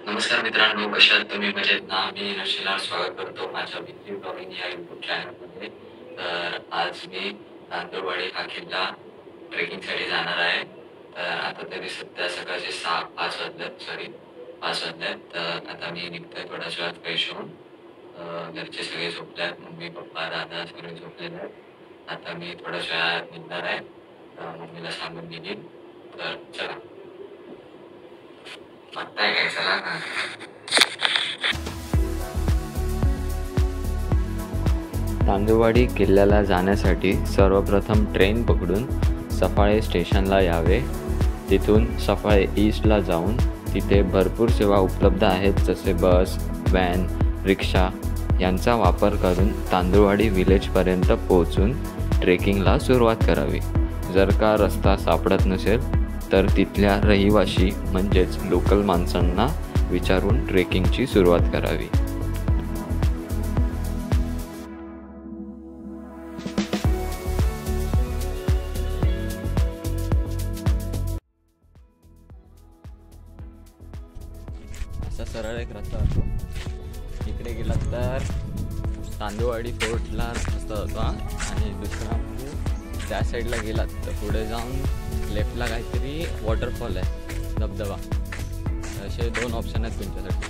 नमस्कार मित्रांनो, कशा आहात तुम्ही? मजेत ना? मी नशिला स्वागत करतो माझ्या विक्री ब्लॉगिंग या यूट्यूब चॅनलमध्ये. तर आज मी तांदूळवाडी हा किल्ला ट्रेकिंगसाठी जाणार आहे. तर आता तरी सध्या सकाळचे 5 वाजलेत, सॉरी 5 वाजलेत. तर आता मी निघतोय थोड्याच वेळात फ्रेश होऊन. घरचे सगळे झोपले आहेत, मम्मी पप्पा दादा सगळे झोपलेले आहेत. आता मी थोड्याच वेळात निघणार आहे. मम्मीला सांगून निघीन. तर चला, बघताय काय? चला ना. तांदूळवाडी किल्ल्याला जाण्यासाठी सर्वप्रथम ट्रेन पकडून सफाळे स्टेशनला यावे. तिथून सफाळे ईस्टला जाऊन तिथे भरपूर सेवा उपलब्ध आहेत, जसे बस, व्हॅन, रिक्षा यांचा वापर करून तांदूळवाडी विलेजपर्यंत पोहोचून ट्रेकिंगला सुरुवात करावी. जर का रस्ता सापडत नसेल तर तिथल्या रहिवाशी म्हणजेच लोकल माणसांना विचारून ट्रेकिंगची सुरुवात करावी. असा सरळ एक रस्ता असतो. इकडे गेला तर तांदूळवाडी फोर्टला रस्ता होता आणि दुसरा म्हणजे त्या साईडला गेलात तर पुढे जाऊन लेफ्टला काहीतरी वॉटरफॉल आहे, धबधबा. असे 2 ऑप्शन आहेत तुमच्यासाठी.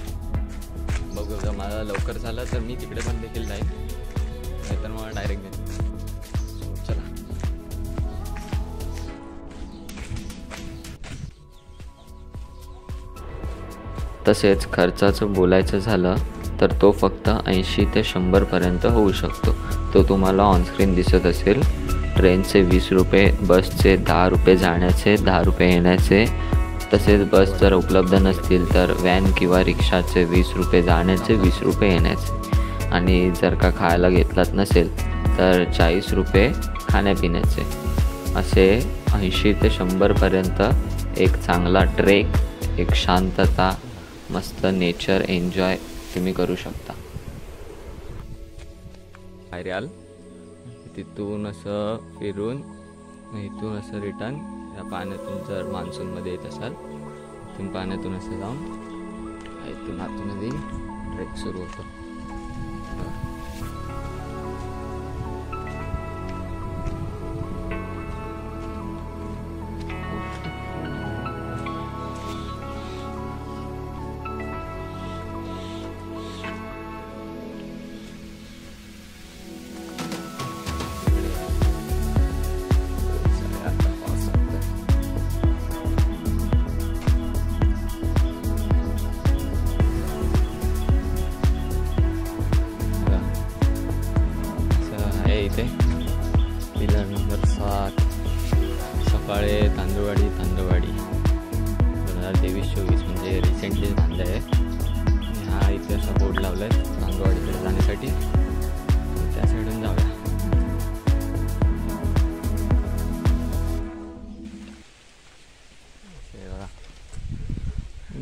बघू, जर मला लवकर झालं तर मी तिकडे पण देखील जाईल, नाहीतर मला डायरेक्ट देईल. सो चला. तसेच खर्चाचं बोलायचं झालं तर तो फक्त 80 ते 100पर्यंत होऊ शकतो. तो तुम्हाला ऑनस्क्रीन दिसत असेल. ट्रेनचे 20 रुपये, बसचे 10 रुपये जाण्याचे, 10 रुपये येण्याचे. तसेच बस जर उपलब्ध नसतील तर व्हॅन किंवा रिक्षाचे 20 रुपये जाण्याचे, 20 रुपये येण्याचे. आणि जर का खायला घेतलात नसेल तर 40 रुपये खाण्यापिण्याचे. असे 80 ते 100पर्यंत एक चांगला ट्रेक, एक शांतता, मस्त नेचर एन्जॉय तुम्ही करू शकता. बाहेर याल, तिथून असं फिरून इथून असं रिटर्न या पाण्यातून जर मान्सूनमध्ये येत असाल, इथून पाण्यातून असं जाऊन इथून आतमध्ये ट्रेक सुरू होतो. इथे पिलर नंबर 7, सफाळे तांदूळवाडी 2023-24 म्हणजे रिसेंटली बांधलं आहे. हा इथे असा बोर्ड लावला आहे तांदूळवाडीकडे जाण्यासाठी. त्या साईडून जाऊया.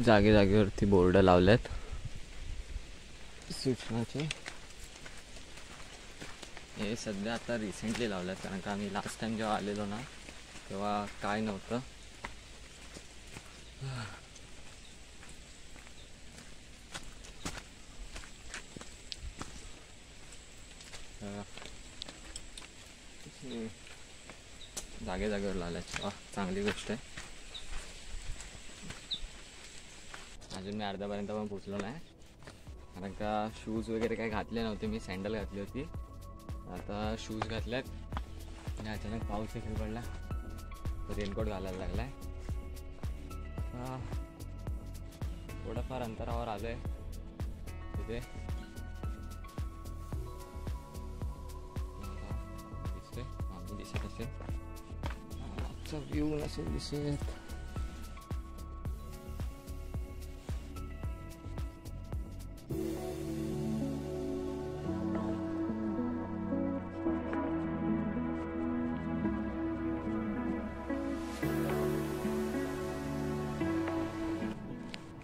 जागे जागेवरती बोर्ड लावले आहेत सूचनाचे. हे सध्या आता रिसेंटली लावलं आहेत, कारण का आम्ही लास्ट टाइम जेव्हा आलेलो ना तेव्हा काय नव्हतं. जागे जागेवर लावल्यात. चांगली गोष्ट आहे. अजून मी अर्ध्यापर्यंत पण पोचलो नाही, कारण का शूज वगैरे काही घातले नव्हते. मी सँडल घातली होती, आता शूज घातल्यात आणि अचानक पाऊस देखील पडला तर रेनकोट घालायला लागला आहे. थोडंफार अंतरावर आलो आहे तिथे. दिसते आम्ही दिसत असेल, आजचा व्ह्यू नसेल दिसत.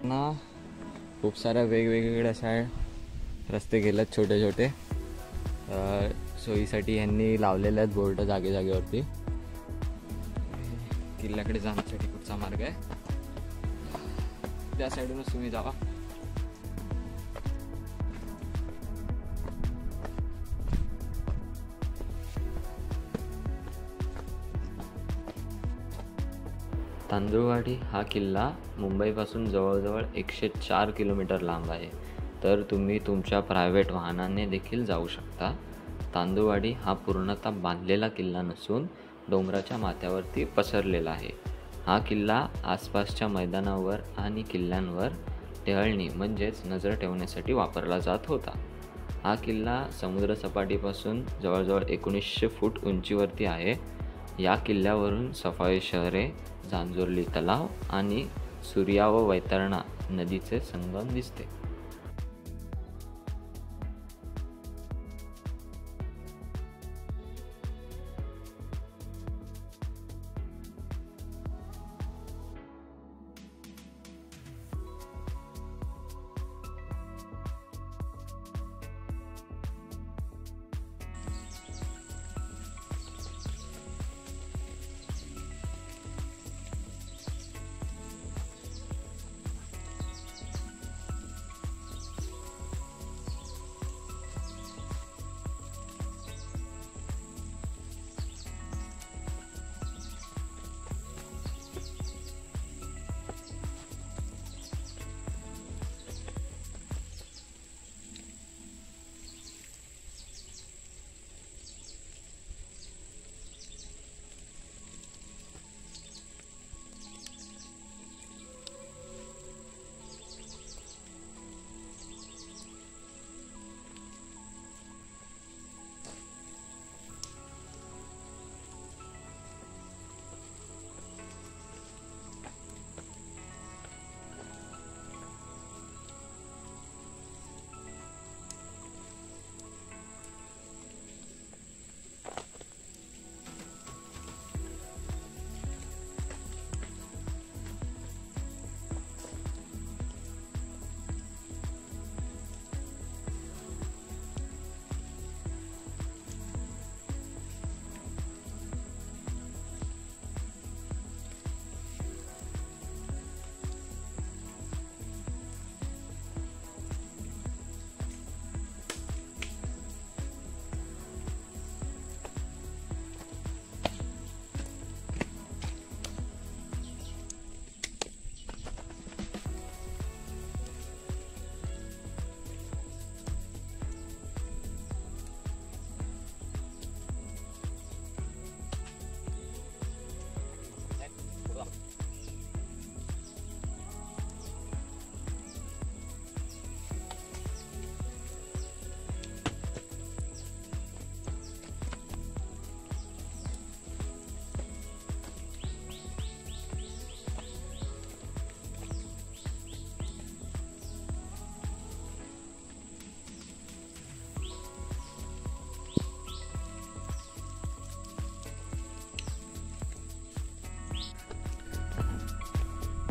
ना खूप साऱ्या वेगवेगळे अशा रस्ते गेलेत छोटे छोटे. सोयीसाठी यांनी लावलेले आहेत बोर्ड जागे जागेवरती. किल्ल्याकडे जाण्यासाठी कुठचा मार्ग आहे त्या साईडूनच तुम्ही जावा. तांदुळवाडी हा किल्ला मुंबईपासून जवळजवळ 104 किलोमीटर लांब आहे, तर तुम्ही तुमच्या प्रायव्हेट वाहनाने देखील जाऊ शकता. तांदुळवाडी हा पूर्णतः बांधलेला किल्ला नसून डोंगराच्या माथ्यावरती पसरलेला आहे. हा किल्ला आसपासच्या मैदानावर आणि किल्ल्यांवर टेहळणी म्हणजेच नजर ठेवण्यासाठी वापरला जात होता. हा किल्ला समुद्रसपाटीपासून जवळजवळ 1900 फूट उंचीवरती आहे. या किल्ल्यावरून सफाई शहरे, जांजोर्ली तलाव आणि सूर्या व वैतरणा नदीचे संगम दिसते.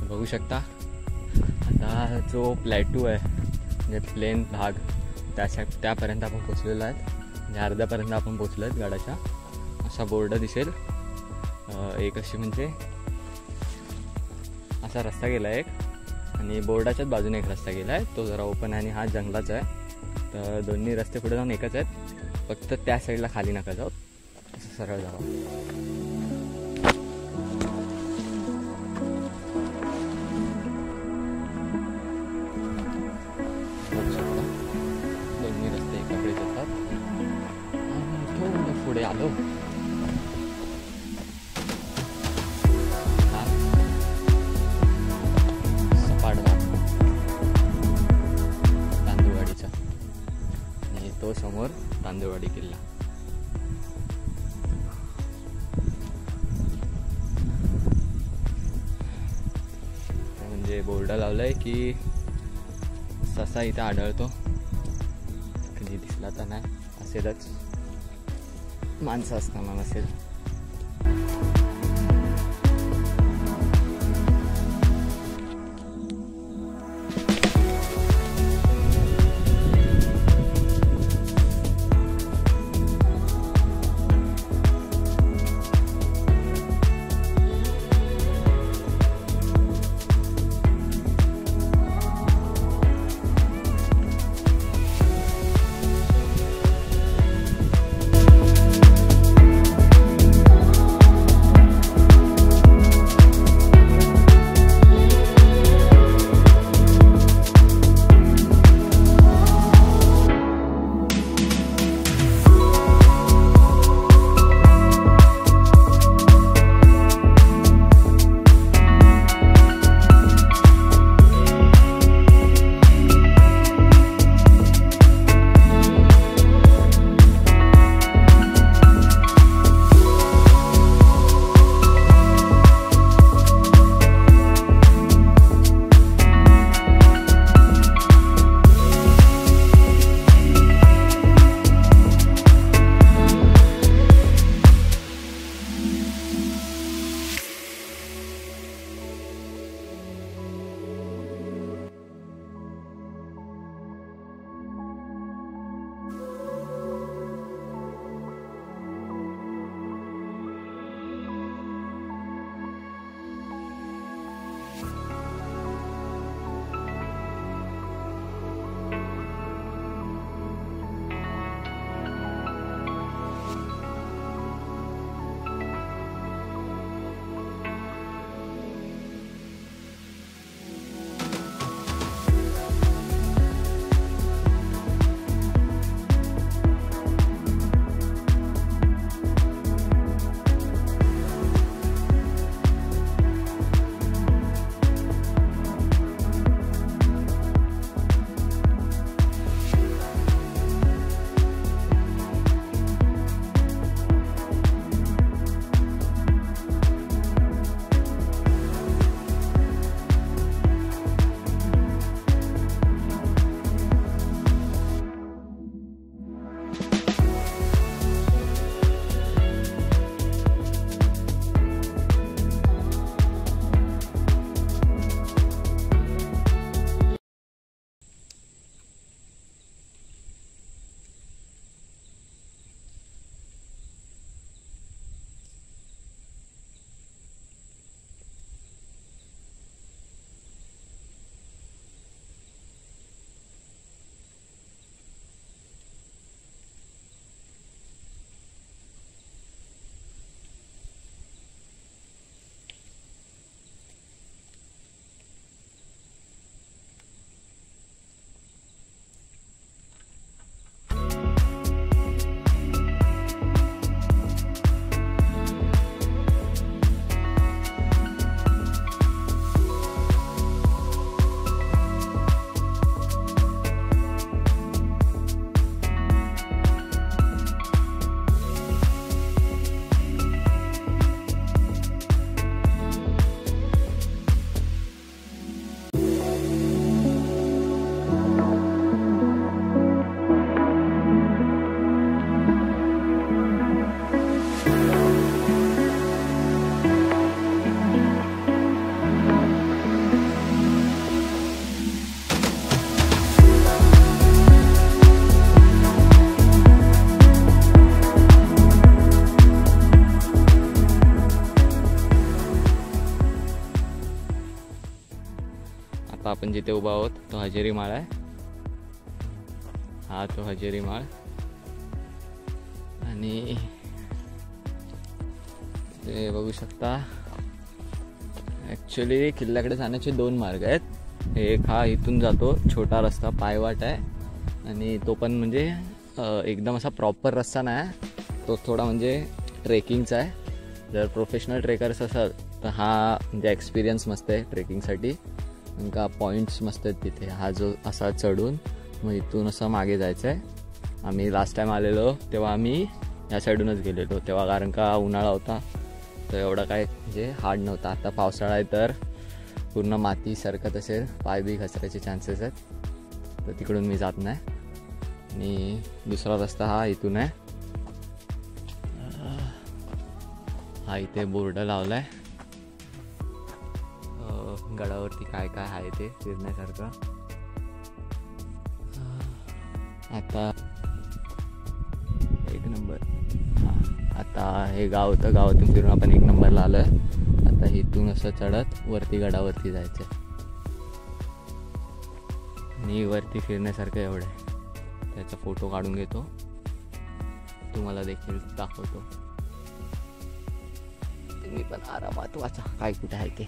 बघू शकता आता जो प्लॅटू आहे म्हणजे प्लेन भाग त्यापर्यंत आपण पोचलेलो आहेत. म्हणजे अर्ध्यापर्यंत आपण पोचलो आहेत गडाच्या. असा बोर्ड दिसेल एक अशी म्हणजे असा रस्ता गेला एक आणि बोर्डाच्याच बाजूने एक रस्ता गेला आहे. तो जरा ओपन आहे आणि हा जंगलाचा आहे. तर दोन्ही रस्ते पुढे जाऊन एकच आहेत. फक्त त्या साईडला खाली नका जाऊ, असं सरळ जावं. दोन्ही रस्ते एकाकडे जातात. थोडं पुढे आलो हा सपाट भाग तांदुळवाडीचा आणि तो समोर तांदुळवाडी किल्ला. म्हणजे बोर्ड लावलाय की ससा इथं आढळतो. कधी दिसला तर नाही, असेलच, माणसं असताना नसेल. जिथे उभा आहोत तो हजेरी माळ आहे. हा तो हजेरी माळ. आणि ते बघू शकता ॲक्च्युली किल्ल्याकडे जाण्याचे 2 मार्ग आहेत. एक हा इथून जातो, छोटा रस्ता पायवाट आहे, आणि तो पण म्हणजे एकदम असा प्रॉपर रस्ता नाही, तो थोडा म्हणजे ट्रेकिंगचा आहे. जर प्रोफेशनल ट्रेकर्स असाल तर हा म्हणजे एक्सपिरियन्स मस्त आहे ट्रेकिंगसाठी. का पॉईंट्स मस्त आहेत तिथे. हा जो असा चढून मग इथून असं मागे जायचं आहे. आम्ही लास्ट टाईम आलेलो तेव्हा आम्ही या साईडूनच गेलेलो तेव्हा, कारण का उन्हाळा होता तर एवढा काय म्हणजे हार्ड नव्हता. आता पावसाळा आहे तर पूर्ण माती सरकत असेल, पाय बी घसरायचे चान्सेस आहेत, तर तिकडून मी जात नाही. आणि दुसरा रस्ता हा इथून आहे. हा इथे बोर्ड लावला आहे गडावरती काय काय आहे ते फिरण्यासारखं. आता 1 नंबर. हां, आता हे गाव होतं, गावातून फिरून आपण 1 नंबरला आलो आहे. आता इथून असं चढत वरती गडावरती जायचं आहे. आणि वरती फिरण्यासारखं एवढं आहे. त्याचा फोटो काढून घेतो, तुम्हाला देखील दाखवतो. तुम्ही पण आरामात वाचा काय कुठे आहे ते.